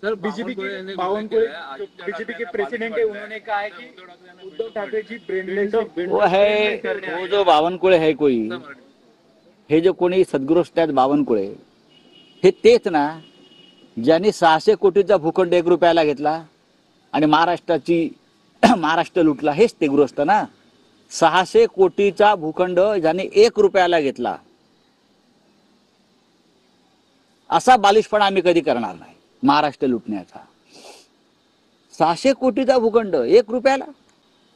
Sir Bawankule BJP के president है, उन्होंने कहा है कि उद्धव ठाकरे जी ब्रेनलेस वो है, वो जो बावनकुळे है कोई, हे जो कोणी सद्गृष्ट आहेत बावनकुळे, हे तेच ना ज्यांनी 600 कोटीचा भूखंड 1 रुपयाला घेतला आणि महाराष्ट्र लुटला, हेच ते गृहस्थ ना. 600 कोटीचा भूखंड ज्यांनी 1 रुपयाला घेतला, असा बालिशपणा आम्ही कधी करणार नाही महाराष्ट्र लुटण्याचा. 600 कोटीचा भूखंड 1 रुपयाला,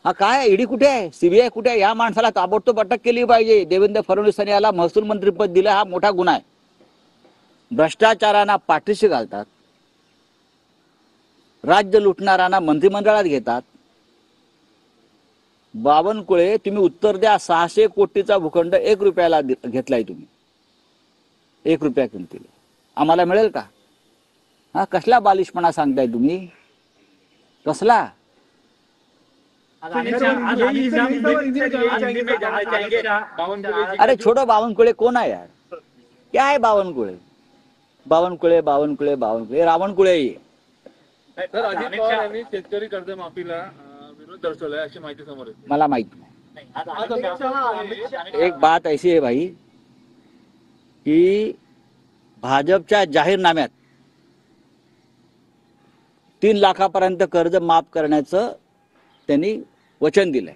हा काय? ईडी कुठे आहे? सीबीआय कुठे आहे? या माणसाला ताबडतोब अटक केली पाहिजे. देवेंद्र फडणवीसांनी याला महसूल मंत्रीपद दिलं, हा मोठा गुन्हा आहे. भ्रष्टाचारांना पाठीशी घालतात, राज्य लुटणाऱ्यांना मंत्रिमंडळात घेतात. बावनकुळे, तुम्ही उत्तर द्या. 600 कोटीचा भूखंड 1 रुपयाला घेतलाय तुम्ही, 1 रुपया किमतीला. आम्हाला मिळेल का? हा कसला बालिशपणा सांगताय तुम्ही? कसला? अरे छोड़ो बावनकुळे कोण आहे यार? क्या है बावनकुळे? बावनकुळे बावनकुळे बावनकुळे रावणकुळे. सर, अजित पवार यांनी शेतकरी कर्जमाफीला विरोध दर्शवलाय अशी माहिती समोर येते. मला माहित नाही. एक बात ऐसी है भाई कि भाजपच्या जाहीरनाम्यात 3 लाखापर्यंत कर्ज माफ करण्याचं त्यांनी वचन दिलंय.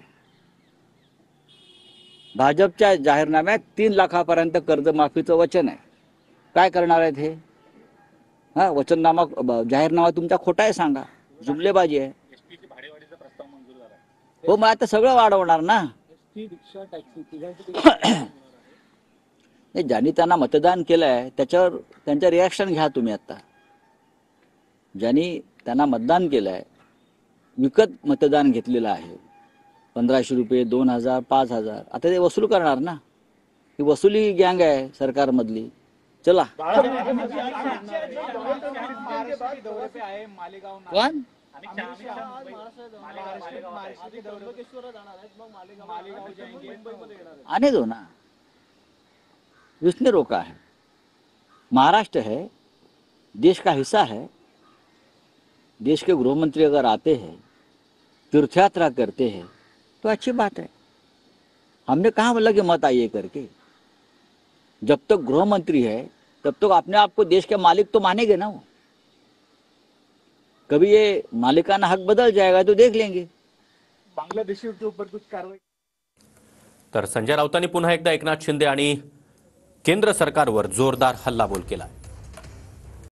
भाजपच्या जाहीरनाम्यात 3 लाखापर्यंत कर्जमाफीचं वचन आहे. काय करणार आहेत हे? हा वचननामा, जाहीरनामा तुमचा खोटा आहे सांगा, जुमलेबाजी आहे. हो, मग आता सगळं वाढवणार ना. ज्यांनी त्यांना मतदान केलंय त्याच्यावर त्यांचं रिॲक्शन घ्या तुम्ही. आता ज्यांनी त्यांना मतदान केलंय, विकत मतदान घेतलेलं आहे, 1500 रुपये, 2000, 5000, आता ते वसूल करणार ना. ही वसुली गँग आहे सरकारमधली. चला. कोण? आने दो ना, इसने रोका है? महाराष्ट्र है, देश का हिस्सा है. देश के गृह मंत्री अगर आते हैं, तीर्थ यात्रा करते हैं, तो अच्छी बात है. हमने कहा बोला कि मत आइए करके. जब तक गृह मंत्री है तब तक अपने आप को देश के मालिक तो मानेंगे ना वो. कभी ये मालिकाना हक बदल जाएगा तो देख लेंगे. बांग्लादेशी के ऊपर कुछ कार्रवाई. तर संजय राऊतांनी पुन्हा एकदा एकनाथ शिंदे आणि केंद्र सरकारवर जोरदार हल्लाबोल केला.